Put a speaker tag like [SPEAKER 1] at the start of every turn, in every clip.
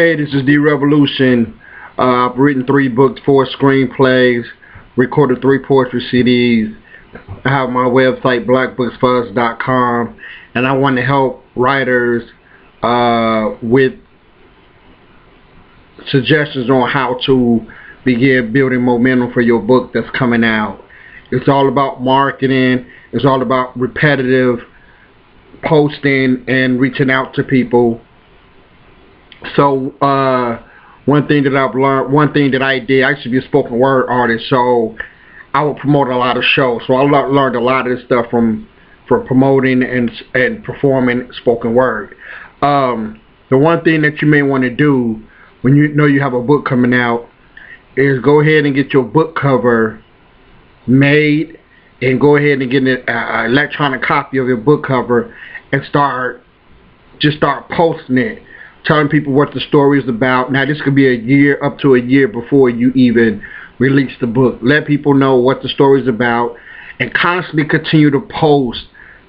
[SPEAKER 1] Hey, this is D Revolution. I've written 3 books, 4 screenplays, recorded 3 poetry CDs. I have my website, blackbooksfuzz.com, and I want to help writers with suggestions on how to begin building momentum for your book that's coming out. It's all about marketing. It's all about repetitive posting and reaching out to people. So one thing that I've learned, one thing that I did, I used to be a spoken word artist, so I would promote a lot of shows. So I learned a lot of this stuff from promoting and performing spoken word. The one thing that you may want to do when you know you have a book coming out is go ahead and get your book cover made, and go ahead and get an electronic copy of your book cover and start posting it, telling people what the story is about. Now, this could be up to a year before you even release the book. Let people know what the story is about, and constantly continue to post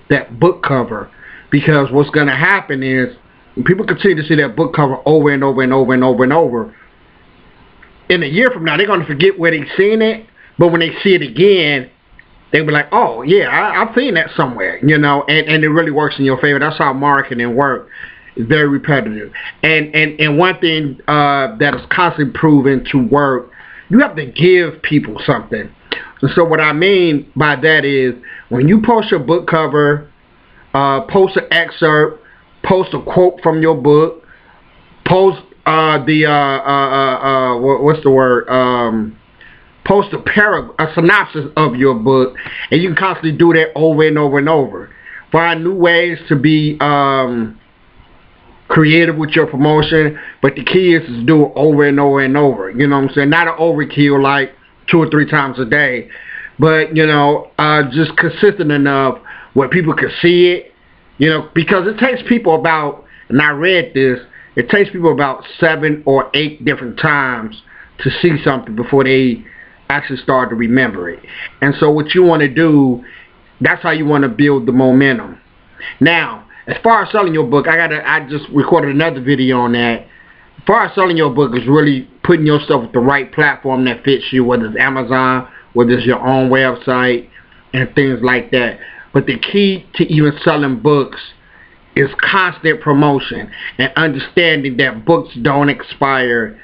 [SPEAKER 1] that book cover, because what's going to happen is when people continue to see that book cover over and over and over and over and over, in a year from now, they're going to forget where they've seen it, but when they see it again, they'll be like, oh, yeah, I've seen that somewhere, and it really works in your favor. That's how marketing works. It's very repetitive. And one thing that is constantly proven to work, you have to give people something. And so what I mean by that is, when you post your book cover, post an excerpt, post a quote from your book, post post a synopsis of your book, and you can constantly do that over and over and over. Find new ways to be creative with your promotion, but the key is to do it over and over and over. You know what I'm saying? Not an overkill like 2 or 3 times a day, but just consistent enough where people can see it. Because it takes people about, and I read this, it takes people about 7 or 8 different times to see something before they actually start to remember it. And so what you want to do, that's how you want to build the momentum. Now, as far as selling your book, I just recorded another video on that. As far as selling your book is really putting yourself with the right platform that fits you, whether it's Amazon, whether it's your own website, and things like that. But the key to even selling books is constant promotion and understanding that books don't expire.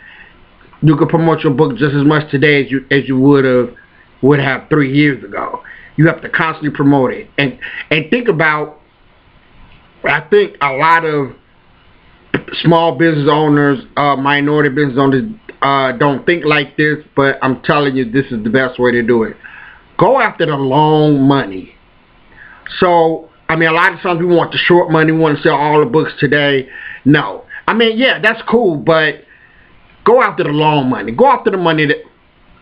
[SPEAKER 1] You can promote your book just as much today as you would have 3 years ago. You have to constantly promote it. And think about, I think a lot of small business owners, minority business owners, don't think like this, but I'm telling you, this is the best way to do it. Go after the long money. So, a lot of times we want the short money, we want to sell all the books today. No. Yeah, that's cool, but go after the long money. Go after the money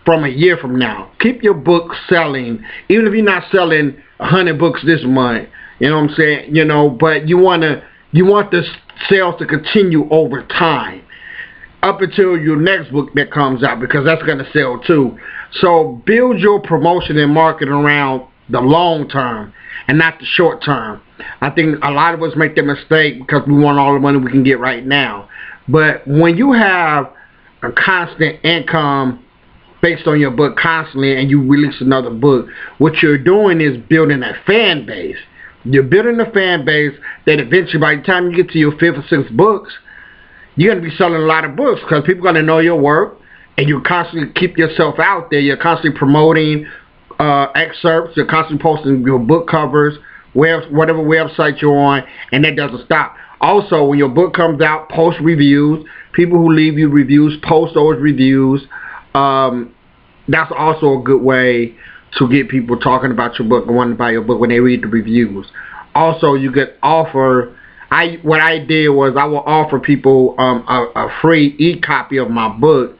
[SPEAKER 1] from a year from now. Keep your book selling, even if you're not selling 100 books this month. You know what I'm saying? But you want the sales to continue over time, up until your next book that comes out, because that's going to sell too. So build your promotion and marketing around the long term and not the short term. I think a lot of us make that mistake because we want all the money we can get right now. But when you have a constant income based on your book constantly, and you release another book, what you're doing is building a fan base. You're building a fan base that eventually, by the time you get to your 5th or 6th books, you're going to be selling a lot of books, because people are going to know your work, and you constantly keep yourself out there. You're constantly promoting excerpts. You're constantly posting your book covers, whatever website you're on, and that doesn't stop. Also, when your book comes out, post reviews. People who leave you reviews, post those reviews. That's also a good way to get people talking about your book and wanting to buy your book when they read the reviews. Also, you could offer, what I did was I will offer people a free e-copy of my book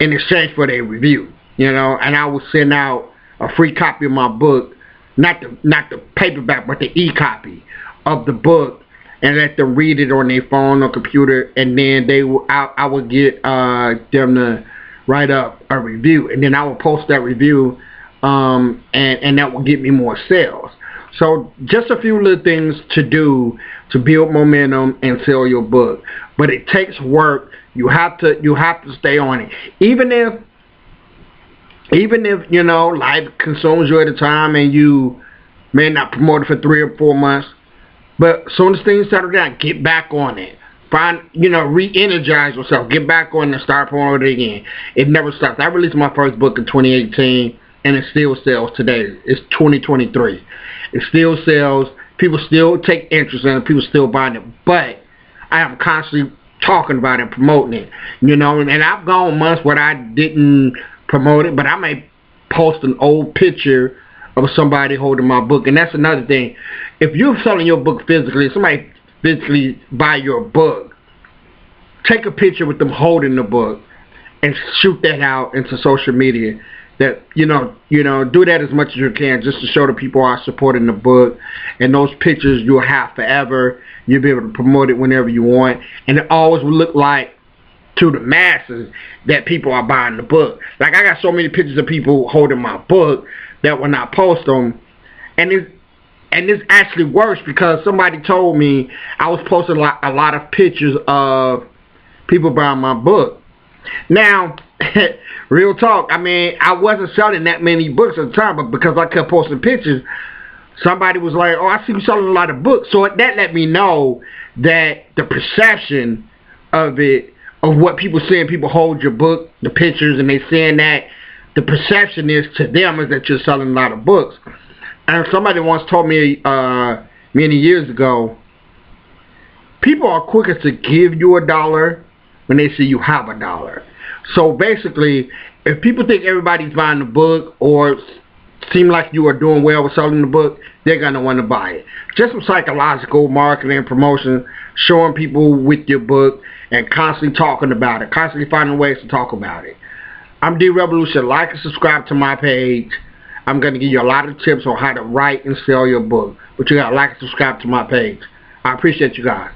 [SPEAKER 1] in exchange for their review, and I will send out a free copy of my book, not the paperback, but the e-copy of the book, and let them read it on their phone or computer, and then I will get them to write up a review, and then I will post that review, and that will get me more sales. So just a few little things to do to build momentum and sell your book. But it takes work. You have to stay on it. Even if you know life consumes you at a time and you may not promote it for 3 or 4 months, but as soon as things settle down, get back on it. Find, re-energize yourself. Get back on it and start promoting it again. It never stops. I released my first book in 2018, and it still sells today. It's 2023. It still sells. People still take interest in it. People still buying it. But I am constantly talking about it and promoting it. And I've gone months where I didn't promote it, but I may post an old picture of somebody holding my book. And that's another thing. If you're selling your book physically, somebody physically buy your book, take a picture with them holding the book and shoot that out into social media. That do that as much as you can, just to show the people are supporting the book. And those pictures you'll have forever. You'll be able to promote it whenever you want, and it always will look like to the masses that people are buying the book. Like, I got so many pictures of people holding my book that when I post them, and this actually works because somebody told me I was posting a lot of pictures of people buying my book. Now, real talk, I wasn't selling that many books at the time, but because I kept posting pictures, somebody was like, oh, I see you selling a lot of books. So that let me know that the perception of it, of what people saying, people hold your book, the pictures, and they saying that the perception is to them is that you're selling a lot of books. And somebody once told me many years ago, people are quicker to give you $1 when they see you have $1. So basically, if people think everybody's buying the book or seem like you are doing well with selling the book, they're going to want to buy it. Just some psychological marketing and promotion, showing people with your book and constantly talking about it, constantly finding ways to talk about it. I'm D Revolution. Like and subscribe to my page. I'm going to give you a lot of tips on how to write and sell your book. But you got to like and subscribe to my page. I appreciate you guys.